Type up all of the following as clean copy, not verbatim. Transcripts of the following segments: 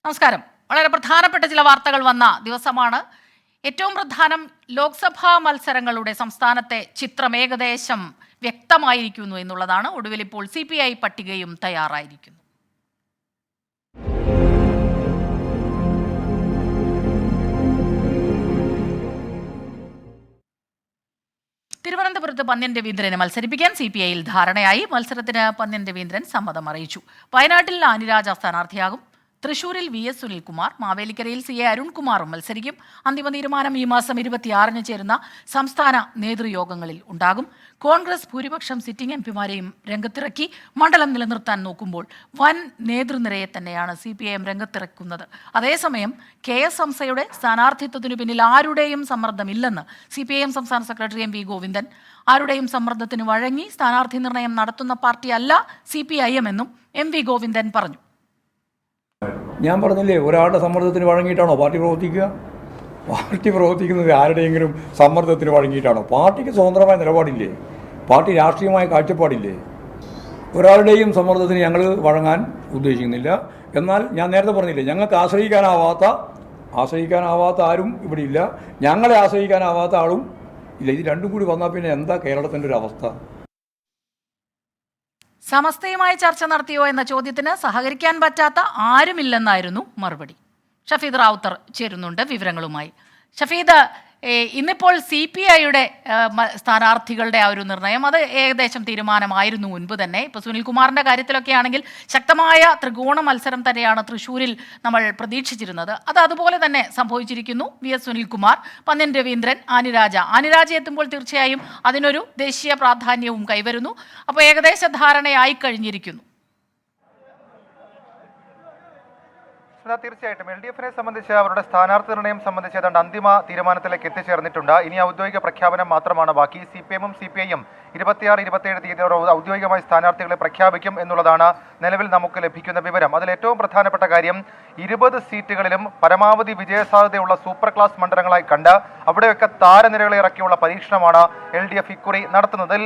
നമസ്കാരം. വളരെ പ്രധാനപ്പെട്ട ചില വാർത്തകൾ വന്ന ദിവസമാണ്. ഏറ്റവും പ്രധാനം ലോക്സഭാ മത്സരങ്ങളുടെ സംസ്ഥാനത്തെ ചിത്രം ഏകദേശം വ്യക്തമായിരിക്കുന്നു എന്നുള്ളതാണ്. ഒടുവിൽ ഇപ്പോൾ CPI പട്ടികയും തയ്യാറായിരിക്കുന്നു. തിരുവനന്തപുരത്ത് പന്ന്യൻ രവീന്ദ്രനെ മത്സരിപ്പിക്കാൻ CPIയിൽ ധാരണയായി. മത്സരത്തിന് പന്ന്യൻ രവീന്ദ്രൻ സമ്മതം അറിയിച്ചു. വയനാട്ടിൽ ആനിരാജ സ്ഥാനാർത്ഥിയാകും. തൃശൂരിൽ VS സുനിൽകുമാർ, മാവേലിക്കരയിൽ CA അരുൺകുമാറും മത്സരിക്കും. അന്തിമ തീരുമാനം ഈ മാസം 26-ന് ചേരുന്ന സംസ്ഥാന നേതൃയോഗങ്ങളിൽ ഉണ്ടാകും. കോൺഗ്രസ് ഭൂരിപക്ഷം സിറ്റിംഗ് എംപിമാരെയും രംഗത്തിറക്കി മണ്ഡലം നിലനിർത്താൻ നോക്കുമ്പോൾ വൻ നേതൃനിരയെ തന്നെയാണ് CPIM രംഗത്തിറക്കുന്നത്. അതേസമയം KS ഹംസയുടെ സ്ഥാനാർത്ഥിത്വത്തിനു പിന്നിൽ ആരുടെയും സമ്മർദ്ദമില്ലെന്ന് CPIM സംസ്ഥാന സെക്രട്ടറി MV ഗോവിന്ദൻ. ആരുടെയും സമ്മർദ്ദത്തിന് വഴങ്ങി സ്ഥാനാർത്ഥി നിർണയം നടത്തുന്ന പാർട്ടിയല്ല CPIM എന്നും MV ഗോവിന്ദൻ പറഞ്ഞു. ഞാൻ പറഞ്ഞില്ലേ, ഒരാളുടെ സമ്മർദ്ദത്തിന് വഴങ്ങിയിട്ടാണോ പാർട്ടി പ്രവർത്തിക്കുക? പാർട്ടി പ്രവർത്തിക്കുന്നത് ആരുടെയെങ്കിലും സമ്മർദ്ദത്തിന് വഴങ്ങിയിട്ടാണോ? പാർട്ടിക്ക് സ്വതന്ത്രമായ നിലപാടില്ലേ? പാർട്ടി രാഷ്ട്രീയമായ കാഴ്ചപ്പാടില്ലേ? ഒരാളുടെയും സമ്മർദ്ദത്തിന് ഞങ്ങൾ വഴങ്ങാൻ ഉദ്ദേശിക്കുന്നില്ല. എന്നാൽ ഞാൻ നേരത്തെ പറഞ്ഞില്ലേ, ഞങ്ങൾക്ക് ആശ്രയിക്കാനാവാത്ത ആരും ഇവിടെ ഇല്ല. ഞങ്ങളെ ആശ്രയിക്കാനാവാത്ത ആളും ഇല്ല. ഇത് രണ്ടും കൂടി വന്നാൽ പിന്നെ എന്താ കേരളത്തിൻ്റെ ഒരു അവസ്ഥ? സമസ്തയുമായി ചർച്ച നടത്തിയോ എന്ന ചോദ്യത്തിന് സഹകരിക്കാൻ പറ്റാത്ത ആരുമില്ലെന്നായിരുന്നു മറുപടി. ഷഫീദ് റാവുത്തർ ചേരുന്നുണ്ട് വിവരങ്ങളുമായി. ഷഫീദ്, ഇന്നിപ്പോൾ CPIയുടെ സ്ഥാനാർത്ഥികളുടെ ആ ഒരു നിർണയം അത് ഏകദേശം തീരുമാനമായിരുന്നു മുൻപ് തന്നെ. ഇപ്പോൾ സുനിൽകുമാറിൻ്റെ കാര്യത്തിലൊക്കെ ആണെങ്കിൽ ശക്തമായ ത്രികോണ മത്സരം തന്നെയാണ് തൃശ്ശൂരിൽ നമ്മൾ പ്രതീക്ഷിച്ചിരുന്നത്. അത് അതുപോലെ തന്നെ സംഭവിച്ചിരിക്കുന്നു. VS സുനിൽകുമാർ, പന്ന്യൻ രവീന്ദ്രൻ, ആനിരാജ എത്തുമ്പോൾ തീർച്ചയായും അതിനൊരു ദേശീയ പ്രാധാന്യവും കൈവരുന്നു. അപ്പോൾ ഏകദേശ ധാരണയായി കഴിഞ്ഞിരിക്കുന്നു. തീർച്ചയായിട്ടും LDFനെ സംബന്ധിച്ച് അവരുടെ സ്ഥാനാർത്ഥി നിർണയം സംബന്ധിച്ച് ഏതാണ്ട് അന്തിമ തീരുമാനത്തിലേക്ക് എത്തിച്ചേർന്നിട്ടുണ്ട്. ഇനി ഔദ്യോഗിക പ്രഖ്യാപനം മാത്രമാണ് ബാക്കി. CPIM-ഉം CPI-യും 26-27 തീയതിയോടെ ഔദ്യോഗികമായി സ്ഥാനാർത്ഥികളെ പ്രഖ്യാപിക്കും എന്നുള്ളതാണ് നിലവിൽ നമുക്ക് ലഭിക്കുന്ന വിവരം. അതിൽ ഏറ്റവും പ്രധാനപ്പെട്ട കാര്യം 20 സീറ്റുകളിലും പരമാവധി വിജയസാധ്യതയുള്ള സൂപ്പർ ക്ലാസ് മണ്ഡലങ്ങളായി കണ്ട് അവിടെയൊക്കെ താരനിരകളെ ഇറക്കിയുള്ള പരീക്ഷണമാണ് LDF ഇക്കുറി നടത്തുന്നതിൽ.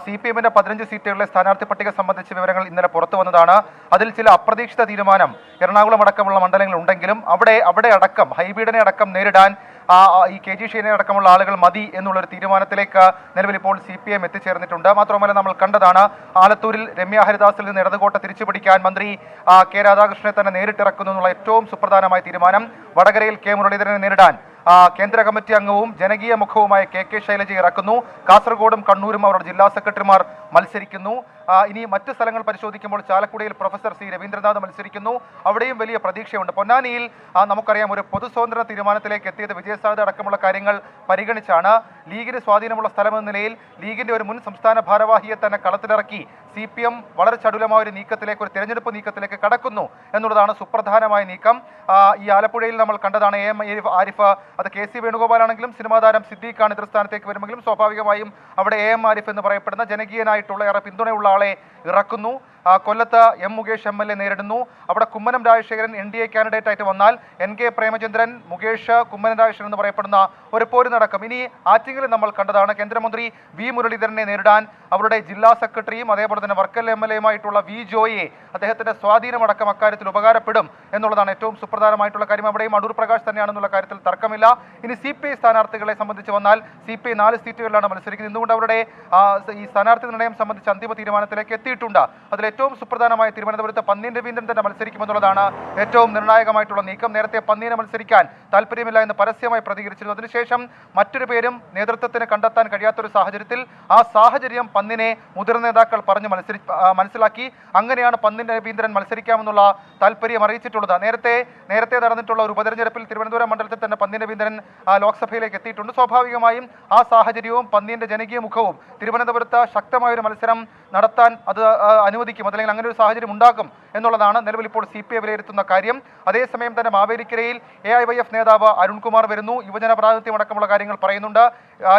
CPIM-ന്റെ 15 സീറ്റുകളിലെ സ്ഥാനാർത്ഥി പട്ടിക സംബന്ധിച്ച വിവരങ്ങൾ ഇന്നലെ പുറത്തു വന്നതാണ്. അതിൽ ചില അപ്രതീക്ഷിത തീരുമാനം എറണാകുളം അടക്കമുള്ള മണ്ഡലങ്ങൾ ഉണ്ടെങ്കിലും അവിടെ അടക്കം ഹൈബീഡിനെ അടക്കം നേരിടാൻ ഈ KG ഷൈനെ അടക്കമുള്ള ആളുകൾ മതി എന്നുള്ളൊരു തീരുമാനത്തിലേക്ക് നിലവിൽ ഇപ്പോൾ CPIM എത്തിച്ചേർന്നിട്ടുണ്ട്. മാത്രമല്ല, നമ്മൾ കണ്ടതാണ് ആലത്തൂരിൽ രമ്യ ഹരിദാസിൽ നിന്ന് ഇടതുകോട്ട തിരിച്ചുപിടിക്കാൻ മന്ത്രി K രാധാകൃഷ്ണനെ തന്നെ നേരിട്ടിറക്കുന്നു എന്നുള്ള ഏറ്റവും സുപ്രധാനമായ തീരുമാനം. വടകരയിൽ K മുരളീധരനെ നേരിടാൻ കേന്ദ്ര കമ്മിറ്റി അംഗവും ജനകീയ മുഖവുമായ KK ശൈലജയെ ഇറക്കുന്നു. കാസർഗോഡും കണ്ണൂരും അവരുടെ ജില്ലാ സെക്രട്ടറിമാർ മത്സരിക്കുന്നു. ഇനി മറ്റ് സ്ഥലങ്ങൾ പരിശോധിക്കുമ്പോൾ ചാലക്കുടിയിൽ പ്രൊഫസർ C രവീന്ദ്രനാഥ് മത്സരിക്കുന്നു. അവിടെയും വലിയ പ്രതീക്ഷയുണ്ട്. പൊന്നാനിയിൽ നമുക്കറിയാം ഒരു പൊതു സ്വാതന്ത്ര്യ തീരുമാനത്തിലേക്ക് എത്തിയത് വിജയസാധ്യത അടക്കമുള്ള കാര്യങ്ങൾ പരിഗണിച്ചാണ്. ലീഗിന് സ്വാധീനമുള്ള സ്ഥലമെന്ന നിലയിൽ ലീഗിന്റെ ഒരു മുൻ സംസ്ഥാന ഭാരവാഹിയെ തന്നെ കളത്തിലിറക്കി CPM വളരെ ചടുലമായ ഒരു നീക്കത്തിലേക്ക്, ഒരു തെരഞ്ഞെടുപ്പ് നീക്കത്തിലേക്ക് കടക്കുന്നു എന്നുള്ളതാണ് സുപ്രധാനമായ നീക്കം. ഈ ആലപ്പുഴയിൽ നമ്മൾ കണ്ടതാണ് AM ആരിഫ്, അത് KC വേണുഗോപാലാണെങ്കിലും സിനിമാ താരം സിദ്ദീഖാണ് എതിർ സ്ഥാനത്തേക്ക് വരുമെങ്കിലും സ്വാഭാവികമായും അവിടെ AM ആരിഫ് എന്ന് പറയപ്പെടുന്ന ജനകീയനായിട്ടുള്ള ഏറെ പിന്തുണയുള്ള ആളെ ഇറക്കുന്നു. കൊല്ലത്ത് M മുകേഷ് MLA നേരിടുന്നു. അവിടെ കുമ്മനം രാജശേഖരൻ NDA കാൻഡിഡേറ്റ് ആയിട്ട് വന്നാൽ NK പ്രേമചന്ദ്രൻ, മുകേഷ്, കുമ്മനം രാജശേഖരൻ എന്ന് പറയപ്പെടുന്ന ഒരു പോര് നടക്കും. ഇനി ആറ്റിങ്ങലിൽ നമ്മൾ കണ്ടതാണ് കേന്ദ്രമന്ത്രി V മുരളീധരനെ നേരിടാൻ അവരുടെ ജില്ലാ സെക്രട്ടറിയും അതേപോലെ തന്നെ വർക്കൽ MLA-യുമായിട്ടുള്ള V ജോയിയെ അദ്ദേഹത്തിന്റെ സ്വാധീനമടക്കം അക്കാര്യത്തിൽ ഉപകാരപ്പെടും എന്നുള്ളതാണ് ഏറ്റവും സുപ്രധാനമായിട്ടുള്ള കാര്യം. അവിടെയും അടൂർ പ്രകാശ് തന്നെയാണെന്നുള്ള കാര്യത്തിൽ തർക്കമില്ല. ഇനി CPI സ്ഥാനാർത്ഥികളെ സംബന്ധിച്ച് വന്നാൽ CPI 4 സീറ്റുകളിലാണ് മത്സരിക്കുന്നത്. ഇന്നുകൊണ്ട് അവരുടെ ഈ സ്ഥാനാർത്ഥി നിർണയം സംബന്ധിച്ച് അന്തിമ തീരുമാനത്തിലേക്ക് എത്തിയിട്ടുണ്ട്. അതിൽ ഏറ്റവും സുപ്രധാനമായ തിരുവനന്തപുരത്ത് പന്ന്യൻ രവീന്ദ്രൻ തന്നെ മത്സരിക്കുമെന്നുള്ളതാണ് ഏറ്റവും നിർണായകമായിട്ടുള്ള നീക്കം. നേരത്തെ പന്ന്യനെ മത്സരിക്കാൻ താല്പര്യമില്ല എന്ന് പരസ്യമായി പ്രതികരിച്ചിരുന്നു. അതിനുശേഷം മറ്റൊരു പേരും നേതൃത്വത്തിന് കണ്ടെത്താൻ കഴിയാത്തൊരു സാഹചര്യത്തിൽ ആ സാഹചര്യം പന്ന്യനെ മുതിർന്ന നേതാക്കൾ പറഞ്ഞ് മനസ്സിലാക്കി. അങ്ങനെയാണ് പന്ന്യൻ രവീന്ദ്രൻ മത്സരിക്കാമെന്നുള്ള താല്പര്യം അറിയിച്ചിട്ടുള്ളത്. നേരത്തെ നടന്നിട്ടുള്ള ഒരു ഉപതെരഞ്ഞെടുപ്പിൽ തിരുവനന്തപുരം മണ്ഡലത്തിൽ തന്നെ പന്ന്യൻ രവീന്ദ്രൻ ലോക്സഭയിലേക്ക് എത്തിയിട്ടുണ്ട്. സ്വാഭാവികമായും ആ സാഹചര്യവും പന്ന്യന്റെ ജനകീയ മുഖവും തിരുവനന്തപുരത്ത് ശക്തമായൊരു മത്സരം നടത്താൻ അത് അനുവദിക്കും, അതല്ലെങ്കിൽ അങ്ങനെ ഒരു സാഹചര്യം ഉണ്ടാക്കും എന്നുള്ളതാണ് നിലവിൽ ഇപ്പോൾ CPI വിലയിരുത്തുന്ന കാര്യം. അതേസമയം തന്നെ മാവേലിക്കരയിൽ AIYF നേതാവ് അരുൺകുമാർ വരുന്നു. യുവജന പ്രാതിനിധ്യം അടക്കമുള്ള കാര്യങ്ങൾ പറയുന്നുണ്ട്.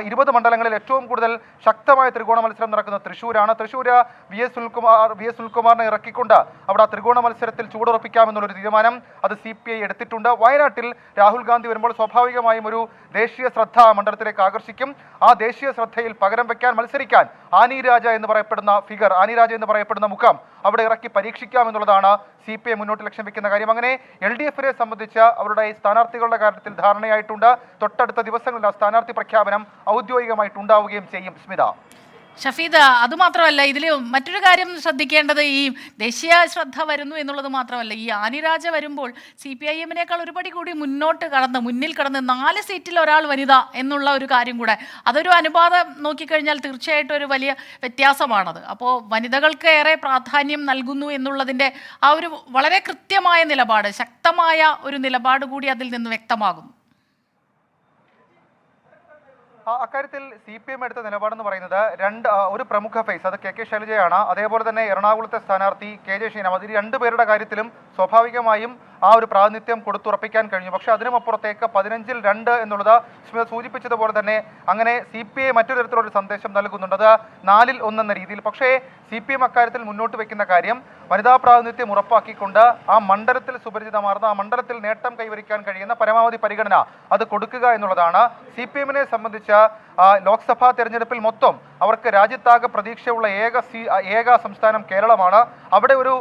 20 മണ്ഡലങ്ങളിൽ ഏറ്റവും കൂടുതൽ ശക്തമായ ത്രികോണ മത്സരം നടക്കുന്നത് തൃശ്ശൂരാണ്. തൃശ്ശൂർ VS സുനിൽകുമാറിനെ ഇറക്കിക്കൊണ്ട് അവിടെ ത്രികോണ മത്സരത്തിൽ ചൂടുറപ്പിക്കാമെന്നുള്ളൊരു തീരുമാനം അത് CPI എടുത്തിട്ടുണ്ട്. വയനാട്ടിൽ രാഹുൽ ഗാന്ധി വരുമ്പോൾ സ്വാഭാവികമായും ഒരു ദേശീയ ശ്രദ്ധ മണ്ഡലത്തിലേക്ക് ആകർഷിക്കും. ആ ദേശീയ ശ്രദ്ധയിൽ പകരം വയ്ക്കാൻ മത്സരിക്കാൻ ആനിരാജ എന്ന് പറയപ്പെടുന്ന ഫിഗർ ആനിരാജ എന്ന് പറയപ്പെടുന്ന മുഖം അവിടെ ഇറക്കി പരീക്ഷിക്കാമെന്നുള്ളതാണ് CPI മുന്നോട്ട് ലക്ഷ്യം വെക്കുന്ന കാര്യം. അങ്ങനെ LDF-നെ സംബന്ധിച്ച് അവരുടെ ഈ സ്ഥാനാർത്ഥികളുടെ കാര്യത്തിൽ ധാരണയായിട്ടുണ്ട്. തൊട്ടടുത്ത ദിവസങ്ങളിൽ സ്ഥാനാർത്ഥി പ്രഖ്യാപനം ഔദ്യോഗികമായിട്ടുണ്ടാവുകയും ചെയ്യും. സ്മിത. ഷഫീദ്, അതുമാത്രമല്ല, ഇതിൽ മറ്റൊരു കാര്യം ശ്രദ്ധിക്കേണ്ടത് ഈ ദേശീയ ശ്രദ്ധ വരുന്നു എന്നുള്ളത് മാത്രമല്ല, ഈ ആനിരാജ വരുമ്പോൾ CPIM-നേക്കാൾ ഒരുപടി കൂടി മുന്നിൽ കടന്ന് 4 സീറ്റിൽ ഒരാൾ വനിത എന്നുള്ള ഒരു കാര്യം കൂടെ, അതൊരു അനുപാതം നോക്കിക്കഴിഞ്ഞാൽ തീർച്ചയായിട്ടും ഒരു വലിയ വ്യത്യാസമാണത്. അപ്പോൾ വനിതകൾക്ക് ഏറെ പ്രാധാന്യം നൽകുന്നു എന്നുള്ളതിൻ്റെ ആ ഒരു വളരെ കൃത്യമായ നിലപാട്, ശക്തമായ ഒരു നിലപാട് കൂടി അതിൽ നിന്ന് വ്യക്തമാകുന്നു. അക്കാര്യത്തിൽ CPM എടുത്ത നിലപാടെന്ന് പറയുന്നത് ഒരു പ്രമുഖ ഫേസ്, അത് KK ശൈലജയാണ്. അതേപോലെ തന്നെ എറണാകുളത്തെ സ്ഥാനാർത്ഥി KJ ഷീനാമത്. ഈ രണ്ടുപേരുടെ കാര്യത്തിലും സ്വാഭാവികമായും ആ ഒരു പ്രാതിനിധ്യം കൊടുത്തുറപ്പിക്കാൻ കഴിഞ്ഞു. പക്ഷേ അതിനുമപ്പുറത്തേക്ക് 15-ൽ 2 എന്നുള്ളത് സ്മിത സൂചിപ്പിച്ചതുപോലെ തന്നെ അങ്ങനെ CPI മറ്റൊരു തരത്തിലൊരു സന്ദേശം നൽകുന്നുണ്ട്, അത് 4-ൽ 1 എന്ന രീതിയിൽ. പക്ഷേ CPM അക്കാര്യത്തിൽ മുന്നോട്ട് വെക്കുന്ന കാര്യം വനിതാ പ്രാതിനിധ്യം ഉറപ്പാക്കിക്കൊണ്ട് ആ മണ്ഡലത്തിൽ സുപരിചിതമാർന്ന, ആ മണ്ഡലത്തിൽ നേട്ടം കൈവരിക്കാൻ കഴിയുന്ന പരമാവധി പരിഗണന അത് കൊടുക്കുക എന്നുള്ളതാണ്. CPM-നെ സംബന്ധിച്ച് ലോക്സഭാ തെരഞ്ഞെടുപ്പിൽ മൊത്തം അവർക്ക് രാജ്യത്താകെ പ്രതീക്ഷയുള്ള ഏക സംസ്ഥാനം കേരളമാണ്. അവിടെ ഒരു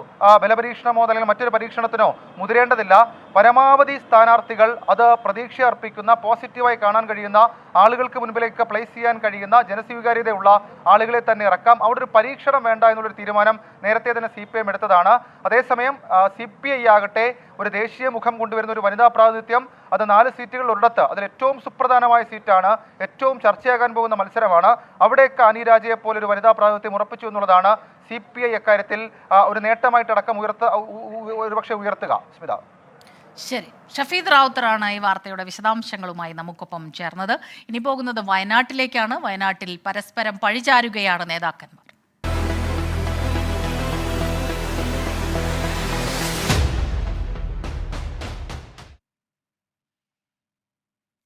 ബലപരീക്ഷണമോ അല്ലെങ്കിൽ മറ്റൊരു പരീക്ഷണത്തിനോ മുതിരേണ്ടതില്ല. പരമാവധി സ്ഥാനാർത്ഥികൾ അത് പ്രതീക്ഷ അർപ്പിക്കുന്ന, പോസിറ്റീവായി കാണാൻ കഴിയുന്ന, ആളുകൾക്ക് മുൻപിലേക്ക് പ്ലേസ് ചെയ്യാൻ കഴിയുന്ന, ജനസ്വീകാര്യതയുള്ള ആളുകളെ തന്നെ ഇറക്കാം. അവിടെ ഒരു പരീക്ഷണം വേണ്ട എന്നുള്ളൊരു തീരുമാനം നേരത്തെ തന്നെ CPM എടുത്തതാണ്. അതേസമയം CPI ആകട്ടെ ഒരു ദേശീയ മുഖം കൊണ്ടുവരുന്ന ഒരു വനിതാ പ്രാതിനിധ്യം, അത് 4 സീറ്റുകൾ ഒരിടത്ത്, അതിൽ ഏറ്റവും സുപ്രധാനമായ സീറ്റാണ്, ഏറ്റവും ചർച്ചയാകാൻ പോകുന്ന മത്സരമാണ്. അവിടെയൊക്കെ അനിരാജയെ പോലെ ഒരു വനിതാ പ്രാതിനിധ്യം ഉറപ്പിച്ചു എന്നുള്ളതാണ് CPI അക്കാര്യത്തിൽ ഒരു നേട്ടമായിട്ടടക്കം ഒരുപക്ഷെ ഉയർത്തുക. സ്മിത. ശരി, ഷഫീദ് റാവുത്തറാണ് ഈ വാർത്തയുടെ വിശദാംശങ്ങളുമായി നമുക്കൊപ്പം ചേർന്നത്. ഇനി പോകുന്നത് വയനാട്ടിലേക്കാണ്. വയനാട്ടിൽ പരസ്പരം പഴിചാരുകയാണ് നേതാക്കന്മാർ.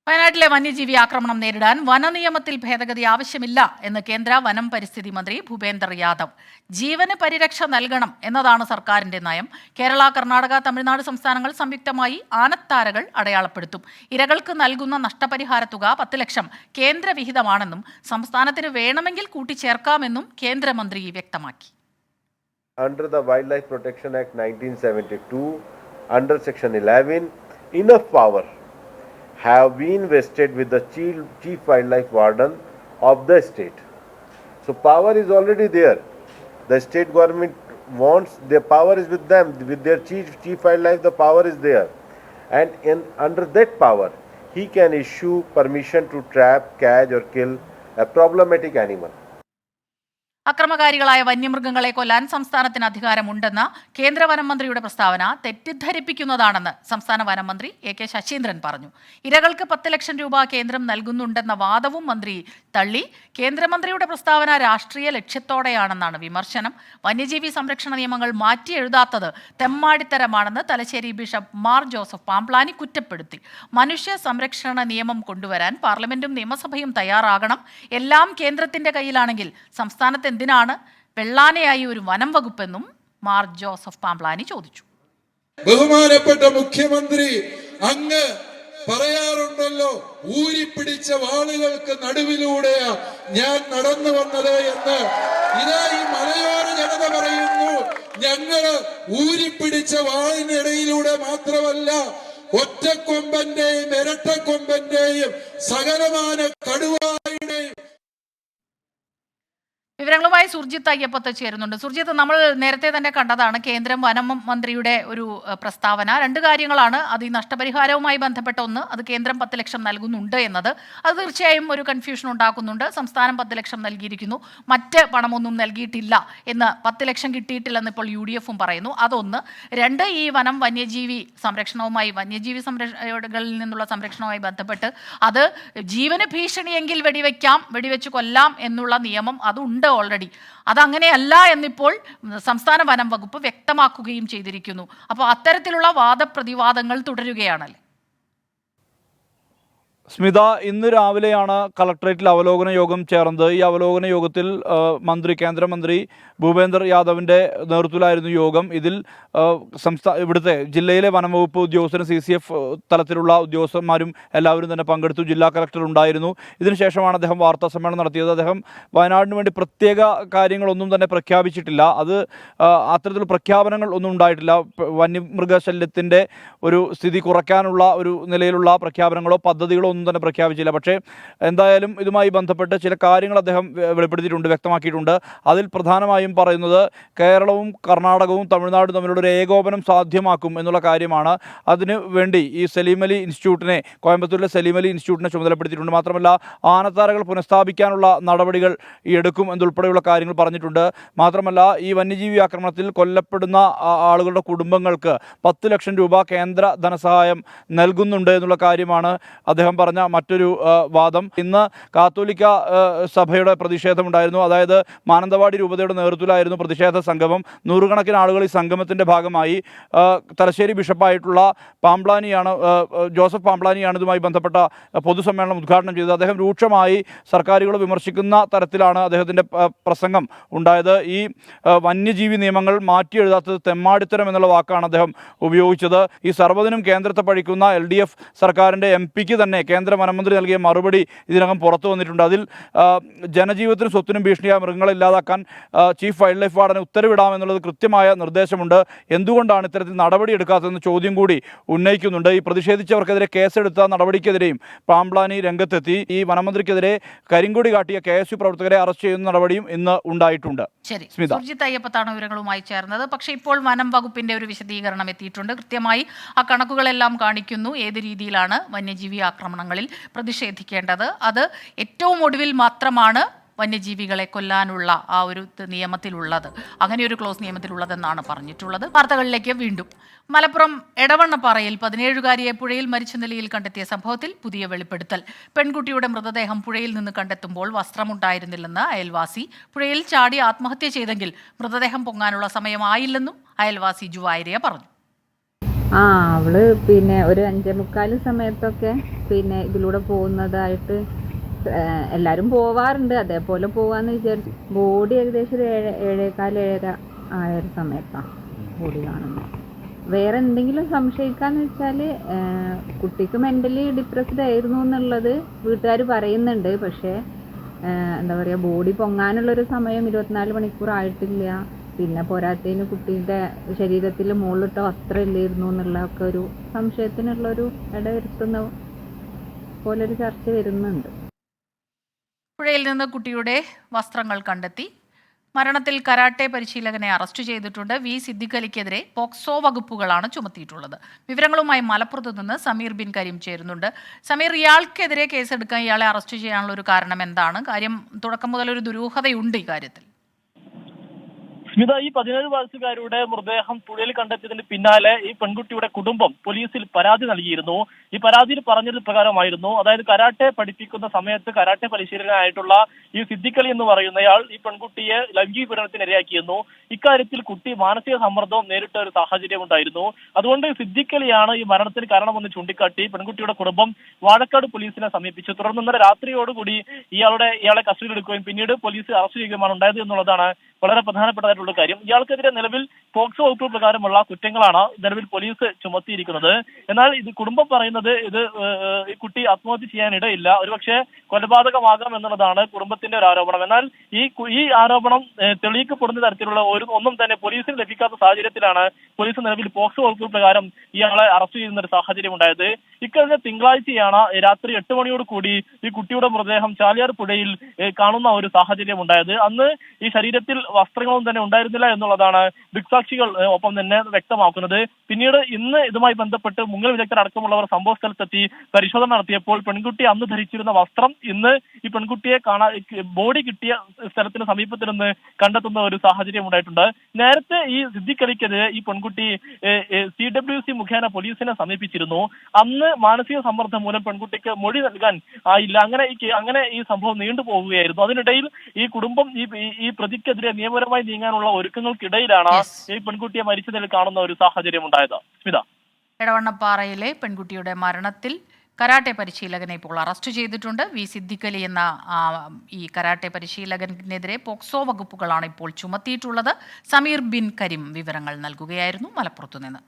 വയനാട്ടിലെ വന്യജീവി ആക്രമണം നേരിടാൻ വനനിയമത്തിൽ ഭേദഗതി ആവശ്യമില്ല എന്ന് കേന്ദ്ര വനം പരിസ്ഥിതി മന്ത്രി ഭൂപേന്ദർ യാദവ്. ജീവന് പരിരക്ഷ നൽകണം എന്നതാണ് സർക്കാരിന്റെ നയം. കേരള, കർണാടക, തമിഴ്നാട് സംസ്ഥാനങ്ങൾ സംയുക്തമായി ആനത്താരകൾ അടയാളപ്പെടുത്തും. ഇരകൾക്ക് നൽകുന്ന നഷ്ടപരിഹാര തുക 10 ലക്ഷം കേന്ദ്രവിഹിതമാണെന്നും സംസ്ഥാനത്തിന് വേണമെങ്കിൽ കൂട്ടിച്ചേർക്കാമെന്നും കേന്ദ്രമന്ത്രി വ്യക്തമാക്കി. Under the Wildlife Protection Act 1972, under Section 11, enough power have been vested with the chief wildlife warden of the state. So power is already there. The state government wants, their power is with them, with their chief wildlife, the power is there. And under that power, he can issue permission to trap, catch or kill a problematic animal. അക്രമകാരികളായ വന്യമൃഗങ്ങളെ കൊല്ലാൻ സംസ്ഥാനത്തിന് അധികാരമുണ്ടെന്ന കേന്ദ്ര വനം മന്ത്രിയുടെ പ്രസ്താവന തെറ്റിദ്ധരിപ്പിക്കുന്നതാണെന്ന് സംസ്ഥാന വനം മന്ത്രി AK Saseendran പറഞ്ഞു. ഇരകൾക്ക് 10 ലക്ഷം രൂപ കേന്ദ്രം നൽകുന്നുണ്ടെന്ന വാദവും മന്ത്രി തള്ളി. കേന്ദ്രമന്ത്രിയുടെ പ്രസ്താവന രാഷ്ട്രീയ ലക്ഷ്യത്തോടെയാണെന്നാണ് വിമർശനം. വന്യജീവി സംരക്ഷണ നിയമങ്ങൾ മാറ്റി എഴുതാത്തത് തെമ്മാടിത്തരമാണെന്ന് തലശ്ശേരി ബിഷപ്പ് മാർ ജോസഫ് പാംപ്ലാനി കുറ്റപ്പെടുത്തി. മനുഷ്യ സംരക്ഷണ നിയമം കൊണ്ടുവരാൻ പാർലമെന്റും നിയമസഭയും തയ്യാറാകണം. എല്ലാം കേന്ദ്രത്തിന്റെ കയ്യിലാണെങ്കിൽ സംസ്ഥാനത്ത് എന്തിനാണ് വെള്ളാനയായി ഒരു വനം വകുപ്പെന്നും മാർ ജോസഫ് പാംപ്ലാനി ചോദിച്ചു. ബഹുമാനപ്പെട്ട മുഖ്യമന്ത്രി അങ്ങ് പറയാറുണ്ടല്ലോ, ഊരിപ്പിടിച്ച വാളുകൾക്ക് നടുവിലൂടെയാ ഞാൻ നടന്നു വന്നത് എന്ന്. ഇതാ ഈ മലയോര ജനത പറയുന്നു, ഞങ്ങള് ഊരിപ്പിടിച്ച വാളിനിടയിലൂടെ മാത്രമല്ല, ഒറ്റക്കൊമ്പന്റെയും ഇരട്ടക്കൊമ്പന്റെയും സകലമാന കടുവായുടെയും. വിവരങ്ങളുമായി സുർജിത്ത് അയ്യപ്പത്ത് ചേരുന്നുണ്ട്. സുർജിത്ത്, നമ്മൾ നേരത്തെ തന്നെ കണ്ടതാണ് കേന്ദ്രം വനം മന്ത്രിയുടെ ഒരു പ്രസ്താവന. 2 കാര്യങ്ങളാണ് അത്. ഈ നഷ്ടപരിഹാരവുമായി ബന്ധപ്പെട്ട ഒന്ന്, അത് കേന്ദ്രം 10 ലക്ഷം നൽകുന്നുണ്ട് എന്നത്. അത് തീർച്ചയായും ഒരു കൺഫ്യൂഷൻ ഉണ്ടാക്കുന്നുണ്ട്. സംസ്ഥാനം 10 ലക്ഷം നൽകിയിരിക്കുന്നു, മറ്റ് പണമൊന്നും നൽകിയിട്ടില്ല എന്ന്, 10 ലക്ഷം കിട്ടിയിട്ടില്ലെന്ന് ഇപ്പോൾ UDF-ഉം പറയുന്നു. അതൊന്ന്. 2, ഈ വന്യജീവി സംരക്ഷണവുമായി, വന്യജീവി സംരക്ഷണകളിൽ നിന്നുള്ള സംരക്ഷണവുമായി ബന്ധപ്പെട്ട് അത് ജീവന് ഭീഷണിയെങ്കിൽ വെടിവെച്ച് കൊല്ലാം എന്നുള്ള നിയമം അതുണ്ട് ഓൾറെഡി. അതങ്ങനെയല്ല എന്നിപ്പോൾ സംസ്ഥാന വനം വകുപ്പ് വ്യക്തമാക്കുകയും ചെയ്തിരിക്കുന്നു. അപ്പോൾ അത്തരത്തിലുള്ള വാദപ്രതിവാദങ്ങൾ തുടരുകയാണല്ലേ? സ്മിത, ഇന്ന് രാവിലെയാണ് കളക്ടറേറ്റിൽ അവലോകന യോഗം ചേർന്നത്. ഈ അവലോകന യോഗത്തിൽ കേന്ദ്രമന്ത്രി ഭൂപേന്ദർ യാദവിൻ്റെ നേതൃത്വത്തിലായിരുന്നു യോഗം. ഇതിൽ ഇവിടുത്തെ ജില്ലയിലെ വനംവകുപ്പ് ഉദ്യോഗസ്ഥരും CCF തലത്തിലുള്ള ഉദ്യോഗസ്ഥന്മാരും എല്ലാവരും തന്നെ പങ്കെടുത്തു. ജില്ലാ കളക്ടർ ഉണ്ടായിരുന്നു. ഇതിനുശേഷമാണ് അദ്ദേഹം വാർത്താ സമ്മേളനം നടത്തിയത്. അദ്ദേഹം വയനാടിന് വേണ്ടി പ്രത്യേക കാര്യങ്ങളൊന്നും തന്നെ പ്രഖ്യാപിച്ചിട്ടില്ല. അത്തരത്തിലുള്ള പ്രഖ്യാപനങ്ങൾ ഒന്നും ഉണ്ടായിട്ടില്ല. വന്യമൃഗശല്യത്തിൻ്റെ ഒരു സ്ഥിതി കുറയ്ക്കാനുള്ള ഒരു നിലയിലുള്ള പ്രഖ്യാപനങ്ങളോ പദ്ധതികളോ ഒന്നും തന്നെ പ്രഖ്യാപിച്ചില്ല. പക്ഷേ എന്തായാലും ഇതുമായി ബന്ധപ്പെട്ട് ചില കാര്യങ്ങൾ അദ്ദേഹം വെളിപ്പെടുത്തിയിട്ടുണ്ട്, വ്യക്തമാക്കിയിട്ടുണ്ട്. അതിൽ പ്രധാനമായും പറയുന്നത് കേരളവും കർണാടകവും തമിഴ്നാടും തമ്മിലുള്ള ഒരു ഏകോപനം സാധ്യമാക്കും എന്നുള്ള കാര്യമാണ്. അതിനു വേണ്ടി ഈ കോയമ്പത്തൂരിലെ സലീം അലി ഇൻസ്റ്റിറ്റ്യൂട്ടിനെ ചുമതലപ്പെടുത്തിയിട്ടുണ്ട്. മാത്രമല്ല ആനത്താരകൾ പുനഃസ്ഥാപിക്കാനുള്ള നടപടികൾ എടുക്കും എന്നുൾപ്പെടെയുള്ള കാര്യങ്ങൾ പറഞ്ഞിട്ടുണ്ട്. മാത്രമല്ല ഈ വന്യജീവി ആക്രമണത്തിൽ കൊല്ലപ്പെടുന്ന ആളുകളുടെ കുടുംബങ്ങൾക്ക് 10 ലക്ഷം രൂപ കേന്ദ്ര ധനസഹായം നൽകുന്നുണ്ട് എന്നുള്ള കാര്യമാണ് അദ്ദേഹം പറഞ്ഞ മറ്റൊരു വാദം. ഇന്ന് കാത്തോലിക്ക സഭയുടെ പ്രതിഷേധമുണ്ടായിരുന്നു. അതായത് മാനന്തവാടി രൂപതയുടെ നേതൃത്വത്തിലായിരുന്നു പ്രതിഷേധ സംഗമം. നൂറുകണക്കിന് ആളുകൾ ഈ സംഗമത്തിൻ്റെ ഭാഗമായി. തലശ്ശേരി ബിഷപ്പായിട്ടുള്ള ജോസഫ് പാംപ്ലാനിയാണ് ഇതുമായി ബന്ധപ്പെട്ട പൊതുസമ്മേളനം ഉദ്ഘാടനം ചെയ്തത്. അദ്ദേഹം രൂക്ഷമായി സർക്കാരുകൾ വിമർശിക്കുന്ന തരത്തിലാണ് അദ്ദേഹത്തിൻ്റെ പ്രസംഗം ഉണ്ടായത്. ഈ വന്യജീവി നിയമങ്ങൾ മാറ്റിയെഴുതാത്തത് തെമ്മാടിത്തരം എന്നുള്ള വാക്കാണ് അദ്ദേഹം ഉപയോഗിച്ചത്. ഈ സർവ്വതിനും കേന്ദ്രത്തെ പഴിക്കുന്ന LDF സർക്കാരിൻ്റെ MP തന്നെ കേന്ദ്ര വനമന്ത്രി നൽകിയ മറുപടി ഇതിനകം പുറത്തു വന്നിട്ടുണ്ട്. അതിൽ ജനജീവിതത്തിനും സ്വത്തിനും ഭീഷണിയായ മൃഗങ്ങളെ ഇല്ലാതാക്കാൻ ചീഫ് വൈൽഡ് ലൈഫ് വാർഡന് ഉത്തരവിടാമെന്നുള്ളത് കൃത്യമായ നിർദ്ദേശമുണ്ട്. എന്തുകൊണ്ടാണ് ഇത്തരത്തിൽ നടപടിയെടുക്കാത്തതെന്ന് ചോദ്യം കൂടി ഉന്നയിക്കുന്നുണ്ട്. ഈ പ്രതിഷേധിച്ചവർക്കെതിരെ കേസെടുത്ത നടപടിക്കെതിരെയും പാംപ്ലാനി രംഗത്തെത്തി. ഈ വനമന്ത്രിക്കെതിരെ കരിങ്കൊടി കാട്ടിയ KSU പ്രവർത്തകരെ അറസ്റ്റ് ചെയ്യുന്ന നടപടിയും ഇന്ന് ഉണ്ടായിട്ടുണ്ട്. ശരി, സുർജിത്ത് അയ്യപ്പത്താണ് വിവരങ്ങളുമായി ചേർന്നത്. പക്ഷേ ഇപ്പോൾ വനം വകുപ്പിന്റെ ഒരു വിശദീകരണം എത്തിയിട്ടുണ്ട്. കൃത്യമായി ആ കണക്കുകളെല്ലാം കാണിക്കുന്നു ഏത് രീതിയിലാണ് വന്യജീവി ആക്രമണങ്ങളിൽ പ്രതിഷേധിക്കേണ്ടത്. അത് ഏറ്റവും ഒടുവിൽ മാത്രമാണ് വന്യജീവികളെ കൊല്ലാനുള്ള ആ ഒരു നിയമത്തിലുള്ളത്, അങ്ങനെ ഒരു ക്ലോസ് നിയമത്തിലുള്ളതെന്നാണ് പറഞ്ഞിട്ടുള്ളത്. വാർത്തകളിലേക്ക് വീണ്ടും. മലപ്പുറം എടവണ്ണപ്പാറയിൽ 17-കാരിയെ പുഴയിൽ മരിച്ച നിലയിൽ കണ്ടെത്തിയ സംഭവത്തിൽ പുതിയ വെളിപ്പെടുത്തൽ. പെൺകുട്ടിയുടെ മൃതദേഹം പുഴയിൽ നിന്ന് കണ്ടെത്തുമ്പോൾ വസ്ത്രമുണ്ടായിരുന്നില്ലെന്ന് അയൽവാസി. പുഴയിൽ ചാടി ആത്മഹത്യ ചെയ്തെങ്കിൽ മൃതദേഹം പൊങ്ങാനുള്ള സമയമായില്ലെന്നും അയൽവാസി ജുവായിരിയ പറഞ്ഞു. അവള് ഒരു 5:45 സമയത്തൊക്കെ ഇതിലൂടെ പോകുന്നതായിട്ട് എല്ലാവരും പോവാറുണ്ട്. അതേപോലെ പോവാന്ന് വിചാരിച്ചു. ബോഡി ഏകദേശം ഒരു 7:15-7:30 ആയ ഒരു സമയത്താണ് ബോഡി കാണുന്നത്. വേറെ എന്തെങ്കിലും സംശയിക്കാന്ന് വെച്ചാൽ കുട്ടിക്ക് മെൻ്റലി ഡിപ്രസ്ഡ് ആയിരുന്നു എന്നുള്ളത് വീട്ടുകാർ പറയുന്നുണ്ട്. പക്ഷേ എന്താ പറയുക, ബോഡി പൊങ്ങാനുള്ളൊരു സമയം 24 മണിക്കൂർ ആയിട്ടില്ല. പിന്നെ പോരാത്തതിന് കുട്ടിയുടെ ശരീരത്തിൽ മുകളിലിട്ട വസ്ത്രം ഇല്ലായിരുന്നു എന്നുള്ള ഒക്കെ ഒരു സംശയത്തിനുള്ളൊരു ഇടവരുത്തുന്ന പോലൊരു ചർച്ച വരുന്നുണ്ട്. പുഴയിൽ നിന്ന് കുട്ടിയുടെ വസ്ത്രങ്ങൾ കണ്ടെത്തി. മരണത്തിൽ കരാട്ടെ പരിശീലകനെ അറസ്റ്റ് ചെയ്തിട്ടുണ്ട്. വി സിദ്ദിഖ് അലിക്കെതിരെ പോക്സോ വകുപ്പുകളാണ് ചുമത്തിയിട്ടുള്ളത്. വിവരങ്ങളുമായി മലപ്പുറത്ത് നിന്ന് സമീർ ബിൻ കരീം ചേരുന്നുണ്ട്. സമീർ, ഇയാൾക്കെതിരെ കേസെടുക്കാൻ ഇയാളെ അറസ്റ്റ് ചെയ്യാനുള്ള ഒരു കാരണം എന്താണ്? കാര്യം തുടക്കം മുതൽ ഒരു ദുരൂഹതയുണ്ട് ഈ കാര്യത്തിൽ. സ്മിത, ഈ 17 വയസ്സുകാരുടെ മൃതദേഹം പുഴയിൽ കണ്ടെത്തിയതിന് പിന്നാലെ ഈ പെൺകുട്ടിയുടെ കുടുംബം പോലീസിൽ പരാതി നൽകിയിരുന്നു. ഈ പരാതിയിൽ പറഞ്ഞത് പ്രകാരമായിരുന്നു, അതായത് കരാട്ടെ പഠിപ്പിക്കുന്ന സമയത്ത് കരാട്ടെ പരിശീലകനായിട്ടുള്ള ഈ സിദ്ദിഖ് അലി എന്ന് പറയുന്നയാൾ ഈ പെൺകുട്ടിയെ ലൈംഗിക പീഡനത്തിന് ഇരയാക്കിയിരുന്നു. ഇക്കാര്യത്തിൽ കുട്ടി മാനസിക സമ്മർദ്ദവും നേരിട്ട ഒരു സാഹചര്യം ഉണ്ടായിരുന്നു. അതുകൊണ്ട് സിദ്ദിഖ് അലിയാണ് ഈ മരണത്തിന് കാരണമെന്ന് ചൂണ്ടിക്കാട്ടി പെൺകുട്ടിയുടെ കുടുംബം വാഴക്കാട് പോലീസിനെ സമീപിച്ചു. തുടർന്ന് ഇന്നലെ രാത്രിയോടുകൂടി ഇയാളെ കസ്റ്റഡിയിലെടുക്കുകയും പിന്നീട് പോലീസ് അറസ്റ്റ് ചെയ്യുകയുമാണ് ഉണ്ടായത് എന്നുള്ളതാണ് വളരെ പ്രധാനപ്പെട്ടതായിട്ടുള്ള കാര്യം. ഇയാൾക്കെതിരെ നിലവിൽ പോക്സോ വകുപ്പ് പ്രകാരമുള്ള കുറ്റങ്ങളാണ് നിലവിൽ പോലീസ് ചുമത്തിയിരിക്കുന്നത്. എന്നാൽ ഇത് കുടുംബം പറയുന്നത് ഈ കുട്ടി ആത്മഹത്യ ചെയ്യാനിടയില്ല, ഒരുപക്ഷെ കൊലപാതകമാകാം എന്നുള്ളതാണ് കുടുംബത്തിന്റെ ഒരു ആരോപണം. എന്നാൽ ഈ ആരോപണം തെളിയിക്കപ്പെടുന്ന തരത്തിലുള്ള ഒന്നും തന്നെ പോലീസിന് ലഭിക്കാത്ത സാഹചര്യത്തിലാണ് പോലീസ് നിലവിൽ പോക്സോ വകുപ്പ് പ്രകാരം ഇയാളെ അറസ്റ്റ് ചെയ്യുന്ന ഒരു സാഹചര്യം ഉണ്ടായത്. ഇക്കഴിഞ്ഞ തിങ്കളാഴ്ചയാണ് രാത്രി 8 മണിയോട് കൂടി ഈ കുട്ടിയുടെ മൃതദേഹം ചാലിയാർ പുഴയിൽ കാണുന്ന ഒരു സാഹചര്യം ഉണ്ടായത്. അന്ന് ഈ ശരീരത്തിൽ വസ്ത്രങ്ങളൊന്നും തന്നെ ഉണ്ടായിരുന്നില്ല എന്നുള്ളതാണ് ദൃക്സാക്ഷികൾ ഒപ്പം തന്നെ വ്യക്തമാക്കുന്നത്. പിന്നീട് ഇന്ന് ഇതുമായി ബന്ധപ്പെട്ട് മുങ്ങൽ വിദഗ്ധർ അടക്കമുള്ളവർ സംഭവ സ്ഥലത്തെത്തി പരിശോധന നടത്തിയപ്പോൾ പെൺകുട്ടി അന്ന് ധരിച്ചിരുന്ന വസ്ത്രം ഇന്ന് ഈ പെൺകുട്ടിയെ ബോഡി കിട്ടിയ സ്ഥലത്തിന് സമീപത്തിൽ നിന്ന് കണ്ടെത്തുന്ന ഒരു സാഹചര്യം ഉണ്ടായിട്ടുണ്ട്. നേരത്തെ ഈ സിദ്ദിഖ് അലിക്കെതിരെ ഈ പെൺകുട്ടി CWC മുഖേന പോലീസിനെ സമീപിച്ചിരുന്നു. അന്ന് മാനസിക സമ്മർദ്ദം മൂലം പെൺകുട്ടിക്ക് മൊഴി നൽകാൻ ആയില്ല. അങ്ങനെ ഈ സംഭവം നീണ്ടുപോവുകയായിരുന്നു. അതിനിടയിൽ ഈ കുടുംബം ഈ പ്രതിക്കെതിരെ നിയമപരമായി നീങ്ങാനുള്ള ഒരുക്കങ്ങൾക്കിടയിലാണ് ഈ പെൺകുട്ടിയെ മരിച്ച നിലയിൽ കാണുന്ന ഒരു സാഹചര്യം ഉണ്ടായത്. സ്മിത, എടവണ്ണപ്പാറയിലെ പെൺകുട്ടിയുടെ മരണത്തിൽ കരാട്ടെ പരിശീലകനെ ഇപ്പോൾ അറസ്റ്റ് ചെയ്തിട്ടുണ്ട്. വി സിദ്ദിഖലി എന്ന ഈ കരാട്ടെ പരിശീലകനെതിരെ പോക്സോ വകുപ്പുകളാണ് ഇപ്പോൾ ചുമത്തിയിട്ടുള്ളത്. സമീർ ബിൻ കരീം വിവരങ്ങൾ നൽകുകയായിരുന്നു മലപ്പുറത്തു നിന്ന്.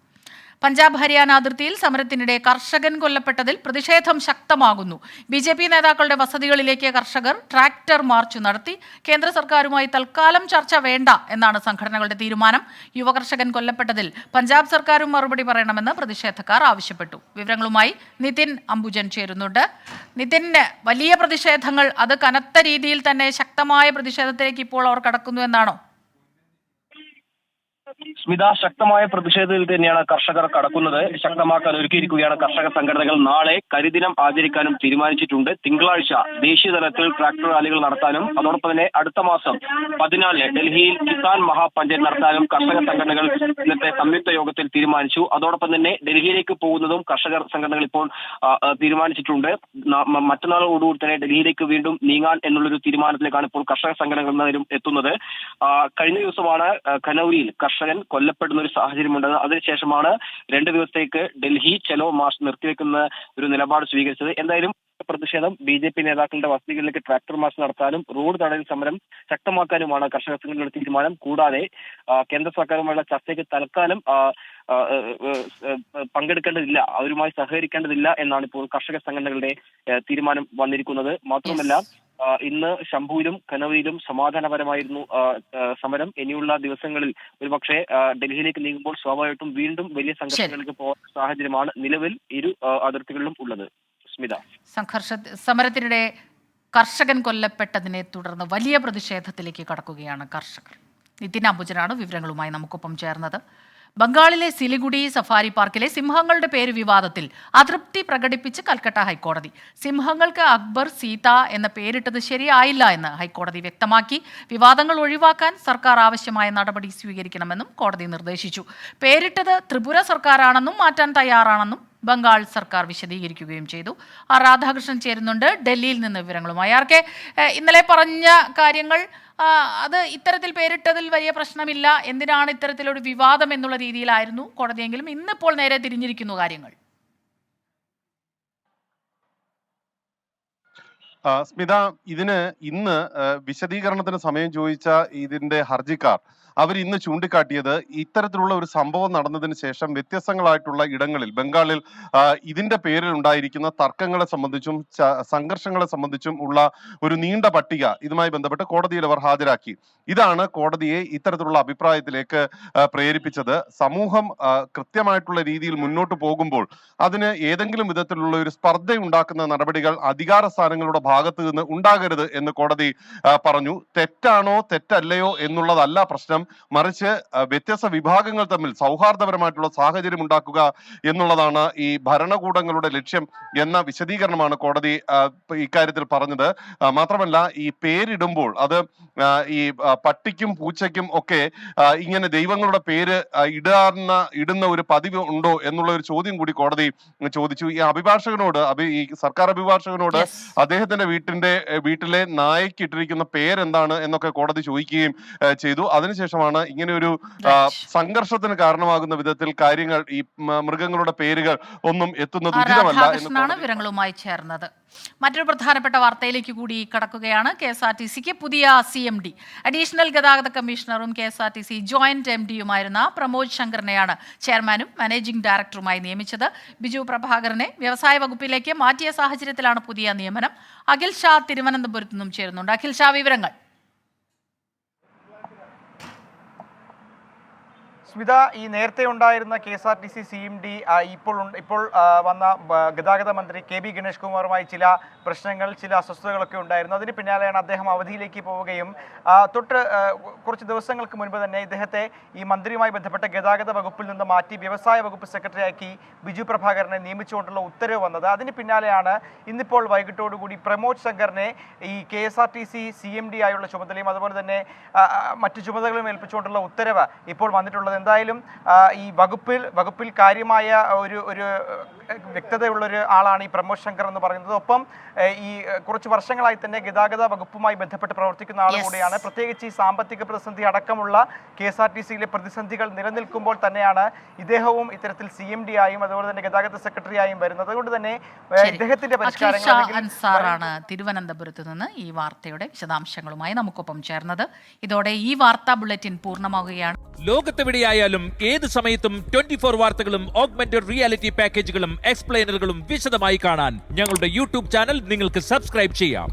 പഞ്ചാബ് ഹരിയാന അതിർത്തിയിൽ സമരത്തിനിടെ കർഷകൻ കൊല്ലപ്പെട്ടതിൽ പ്രതിഷേധം ശക്തമാകുന്നു. BJP നേതാക്കളുടെ വസതികളിലേക്ക് കർഷകർ ട്രാക്ടർ മാർച്ച് നടത്തി. കേന്ദ്ര സർക്കാരുമായി തൽക്കാലം ചർച്ച വേണ്ട എന്നാണ് സംഘടനകളുടെ തീരുമാനം. യുവകർഷകൻ കൊല്ലപ്പെട്ടതിൽ പഞ്ചാബ് സർക്കാരും മറുപടി പറയണമെന്ന് പ്രതിഷേധക്കാർ ആവശ്യപ്പെട്ടു. വിവരങ്ങളുമായി നിതിൻ അംബുജൻ ചേരുന്നുണ്ട്. നിതിന് വലിയ പ്രതിഷേധങ്ങൾ, അത് കനത്ത രീതിയിൽ തന്നെ ശക്തമായ പ്രതിഷേധത്തിലേക്ക് ഇപ്പോൾ അവർ കടക്കുന്നു എന്നാണോ? സ്മിത, ശക്തമായ പ്രതിഷേധത്തിൽ തന്നെയാണ് കർഷകർ കടക്കുന്നത്. ശക്തമാക്കാൻ ഒരുക്കിയിരിക്കുകയാണ് കർഷക സംഘടനകൾ. നാളെ കരിദിനം ആചരിക്കാനും തീരുമാനിച്ചിട്ടുണ്ട്. തിങ്കളാഴ്ച ദേശീയ തലത്തിൽ ട്രാക്ടർ റാലികൾ നടത്താനും അതോടൊപ്പം തന്നെ അടുത്ത മാസം 14 ഡൽഹിയിൽ കിസാൻ മഹാപഞ്ചായത്ത് നടത്താനും കർഷക സംഘടനകൾ ഇന്നത്തെ സംയുക്ത യോഗത്തിൽ തീരുമാനിച്ചു. അതോടൊപ്പം തന്നെ ഡൽഹിയിലേക്ക് പോകുന്നതും കർഷകർ സംഘടനകൾ ഇപ്പോൾ തീരുമാനിച്ചിട്ടുണ്ട്. മറ്റന്നാളോടുകൂടി തന്നെ ഡൽഹിയിലേക്ക് വീണ്ടും നീങ്ങാൻ എന്നുള്ളൊരു തീരുമാനത്തിലേക്കാണ് ഇപ്പോൾ കർഷക സംഘടനകൾ എത്തുന്നത്. കഴിഞ്ഞ ദിവസമാണ് ഖനൌരിയിൽ കർഷകൻ കൊല്ലപ്പെടുന്ന ഒരു സാഹചര്യമുണ്ട്. അതിനുശേഷമാണ് 2 ദിവസത്തേക്ക് ഡൽഹി ചലോ മാർച്ച് നിർത്തിവെക്കുന്ന ഒരു നിലപാട് സ്വീകരിച്ചത്. എന്തായാലും പ്രതിഷേധം BJP നേതാക്കളുടെ വസതികളിലേക്ക് ട്രാക്ടർ മാർച്ച് നടത്താനും റോഡ് തടയൽ സമരം ശക്തമാക്കാനുമാണ് കർഷക സംഘടനയുടെ തീരുമാനം. കൂടാതെ കേന്ദ്ര സർക്കാരുമായുള്ള ചർച്ചയ്ക്ക് തൽക്കാലം പങ്കെടുക്കേണ്ടതില്ല, അവരുമായി സഹകരിക്കേണ്ടതില്ല എന്നാണ് ഇപ്പോൾ കർഷക സംഘടനകളുടെ തീരുമാനം വന്നിരിക്കുന്നത്. മാത്രമല്ല ഇന്ന് ശംഭുവിലും കനൌരിയിലും സമാധാനപരമായിരുന്നു സമരം. ഇനിയുള്ള ദിവസങ്ങളിൽ ഒരുപക്ഷെ ഡൽഹിയിലേക്ക് നീങ്ങുമ്പോൾ സ്വാഭാവികമായിട്ടും വീണ്ടും വലിയ സംഘർഷങ്ങൾക്ക് പോകുന്ന സാഹചര്യമാണ് നിലവിൽ ഇരു അതിർത്തികളിലും ഉള്ളത്. സ്മിത, സമരത്തിനിടെ കർഷകൻ കൊല്ലപ്പെട്ടതിനെ തുടർന്ന് വലിയ പ്രതിഷേധത്തിലേക്ക് കടക്കുകയാണ് കർഷകർ. നിതിൻ അംബുജനാണ് വിവരങ്ങളുമായി നമുക്കൊപ്പം ചേർന്നത്. ബംഗാളിലെ സിലിഗുഡി സഫാരി പാർക്കിലെ സിംഹങ്ങളുടെ പേര് വിവാദത്തിൽ അതൃപ്തി പ്രകടിപ്പിച്ച് കൽക്കട്ട ഹൈക്കോടതി. സിംഹങ്ങൾക്ക് അക്ബർ, സീത എന്ന പേരിട്ടത് ശരിയായില്ല എന്ന് ഹൈക്കോടതി വ്യക്തമാക്കി. വിവാദങ്ങൾ ഒഴിവാക്കാൻ സർക്കാർ ആവശ്യമായ നടപടി സ്വീകരിക്കണമെന്നും കോടതി നിർദ്ദേശിച്ചു. പേരിട്ടത് ത്രിപുര സർക്കാരാണെന്നും മാറ്റാൻ തയ്യാറാണെന്നും ബംഗാൾ സർക്കാർ വിശദീകരിക്കുകയും ചെയ്തു. രാധാകൃഷ്ണൻ ചേരുന്നുണ്ട് ഡൽഹിയിൽ നിന്ന് വിവരങ്ങളുമായി. ആർക്കെ ഇന്നലെ പറഞ്ഞ കാര്യങ്ങൾ, അത് ഇത്തരത്തിൽ പേരിട്ടതിൽ വലിയ പ്രശ്നമില്ല, എന്തിനാണ് ഇത്തരത്തിലൊരു വിവാദം എന്നുള്ള രീതിയിലായിരുന്നു കോടതിയെങ്കിലും ഇന്നിപ്പോൾ നേരെ തിരിഞ്ഞിരിക്കുന്നു കാര്യങ്ങൾ. സ്മിത, ഇതിന് ഇന്ന് വിശദീകരണത്തിന് സമയം ചോദിച്ച ഇതിന്റെ ഹർജിക്കാർ അവർ ഇന്ന് ചൂണ്ടിക്കാട്ടിയത് ഇത്തരത്തിലുള്ള ഒരു സംഭവം നടന്നതിന് ശേഷം വ്യത്യസ്തങ്ങളായിട്ടുള്ള ഇടങ്ങളിൽ ബംഗാളിൽ ഇതിന്റെ പേരിൽ ഉണ്ടായിരിക്കുന്ന തർക്കങ്ങളെ സംബന്ധിച്ചും സംഘർഷങ്ങളെ സംബന്ധിച്ചും ഉള്ള ഒരു നീണ്ട പട്ടിക ഇതുമായി ബന്ധപ്പെട്ട് കോടതിയിൽ അവർ ഹാജരാക്കി. ഇതാണ് കോടതിയെ ഇത്തരത്തിലുള്ള അഭിപ്രായത്തിലേക്ക് പ്രേരിപ്പിച്ചത്. സമൂഹം കൃത്യമായിട്ടുള്ള രീതിയിൽ മുന്നോട്ട് പോകുമ്പോൾ അതിന് ഏതെങ്കിലും വിധത്തിലുള്ള ഒരു സ്പർദ്ധ ഉണ്ടാക്കുന്ന നടപടികൾ അധികാര സ്ഥാനങ്ങളുടെ ഭാഗത്ത് നിന്ന് ഉണ്ടാകരുത് എന്ന് കോടതി പറഞ്ഞു. തെറ്റാണോ തെറ്റല്ലയോ എന്നുള്ളതല്ല പ്രശ്നം, മറിച്ച് വ്യത്യസ്ത വിഭാഗങ്ങൾ തമ്മിൽ സൗഹാർദ്ദപരമായിട്ടുള്ള സാഹചര്യം ഉണ്ടാക്കുക എന്നുള്ളതാണ് ഈ ഭരണകൂടങ്ങളുടെ ലക്ഷ്യം എന്ന വിശദീകരണമാണ് കോടതി ഇക്കാര്യത്തിൽ പറഞ്ഞത്. മാത്രമല്ല, ഈ പേരിടുമ്പോൾ അത് ഈ പട്ടിക്കും പൂച്ചയ്ക്കും ഒക്കെ ഇങ്ങനെ ദൈവങ്ങളുടെ പേര് ഇടുന്ന ഒരു പതിവ് ഉണ്ടോ എന്നുള്ള ഒരു ചോദ്യം കൂടി കോടതി ചോദിച്ചു. ഈ അഭിഭാഷകനോട്, ഈ സർക്കാർ അഭിഭാഷകനോട് അദ്ദേഹത്തിന്റെ വീട്ടിലെ നായയ്ക്ക് ഇട്ടിരിക്കുന്ന പേരെന്താണ് എന്നൊക്കെ കോടതി ചോദിക്കുകയും ചെയ്തു. അതിനുശേഷമാണ് ഇങ്ങനെ ഒരു സംഘർഷത്തിന് കാരണമാകുന്ന വിധത്തിൽ കാര്യങ്ങൾ, ഈ മൃഗങ്ങളുടെ പേരുകൾ ഒന്നും എത്തുന്നത് ഉചിതമല്ല എന്ന് വിവരങ്ങളുമായി ചേർന്നത്. മറ്റൊരു പ്രധാനപ്പെട്ട വാർത്തയിലേക്ക് കൂടി കടക്കുകയാണ്. KSRTCക്ക് പുതിയ CMD, അഡീഷണൽ ഗതാഗത കമ്മീഷണറും KSRTC ജോയിന്റ് MDയുമായിരുന്ന പ്രമോദ് ശങ്കറിനെയാണ് ചെയർമാനും മാനേജിംഗ് ഡയറക്ടറുമായി നിയമിച്ചത്. ബിജു പ്രഭാകരനെ വ്യവസായ വകുപ്പിലേക്ക് മാറ്റിയ സാഹചര്യത്തിലാണ് പുതിയ നിയമനം. അഖിൽ ഷാ തിരുവനന്തപുരത്ത് നിന്നും ചേരുന്നുണ്ട്. അഖിൽ ഷാ, വിവരങ്ങൾ. സ്മിത, ഈ നേരത്തെ ഉണ്ടായിരുന്ന KSRTC CMD ഇപ്പോൾ വന്ന ഗതാഗത മന്ത്രി KB ഗണേഷ് കുമാറുമായി ചില പ്രശ്നങ്ങൾ, ചില അസ്വസ്ഥതകളൊക്കെ ഉണ്ടായിരുന്നു. അതിന് പിന്നാലെയാണ് അദ്ദേഹം അവധിയിലേക്ക് പോവുകയും കുറച്ച് ദിവസങ്ങൾക്ക് മുൻപ് തന്നെ ഇദ്ദേഹത്തെ ഈ മന്ത്രിയുമായി ബന്ധപ്പെട്ട ഗതാഗത വകുപ്പിൽ നിന്ന് മാറ്റി വ്യവസായ വകുപ്പ് സെക്രട്ടറിയാക്കി ബിജു പ്രഭാകരനെ നിയമിച്ചുകൊണ്ടുള്ള ഉത്തരവ് വന്നത്. അതിന് പിന്നാലെയാണ് ഇന്നിപ്പോൾ വൈകിട്ടോടുകൂടി പ്രമോദ് ശങ്കറിനെ ഈ KSRTC CMD ആയുള്ള ചുമതലയും അതുപോലെ തന്നെ മറ്റു ചുമതലകളും ഏൽപ്പിച്ചുകൊണ്ടുള്ള ഉത്തരവ് ഇപ്പോൾ വന്നിട്ടുള്ളത് എന്തായാലും ഈ വകുപ്പിൽ കാര്യമായ ഒരു വ്യക്തതയുള്ളൊരു ആളാണ് ഈ പ്രമോദ് ശങ്കർ എന്ന് പറയുന്നത്. ഒപ്പം ഈ കുറച്ച് വർഷങ്ങളായി തന്നെ ഗതാഗത വകുപ്പുമായി ബന്ധപ്പെട്ട് പ്രവർത്തിക്കുന്ന ആൾ കൂടിയാണ്. പ്രത്യേകിച്ച് ഈ സാമ്പത്തിക പ്രതിസന്ധി അടക്കമുള്ള KSRTCയിലെ പ്രതിസന്ധികൾ നിലനിൽക്കുമ്പോൾ തന്നെയാണ് ഇദ്ദേഹവും ഇത്തരത്തിൽ CMD ആയും അതുപോലെ തന്നെ ഗതാഗത സെക്രട്ടറി ആയും വരുന്നത്. അതുകൊണ്ട് തന്നെ ഇദ്ദേഹത്തിന്റെ പരിഷ്കാരങ്ങളാണ് തിരുവനന്തപുരത്ത് നിന്ന് ഈ വാർത്തയുടെ വിശദാംശങ്ങളുമായി നമുക്കൊപ്പം ചേർന്നത്. ഇതോടെ ഈ വാർത്താ ബുള്ളറ്റിൻ പൂർണ്ണമാവുകയാണ്. ലോകത്തെവിടെയായാലും ഏത് സമയത്തും 24 വാർത്തകളും ഓഗ്മെന്റഡ് റിയാലിറ്റി പാക്കേജുകളും എക്സ്പ്ലെയിനറുകളും വിശദമായി കാണാൻ ഞങ്ങളുടെ YouTube ചാനൽ നിങ്ങൾക്ക് സബ്സ്ക്രൈബ് ചെയ്യാം.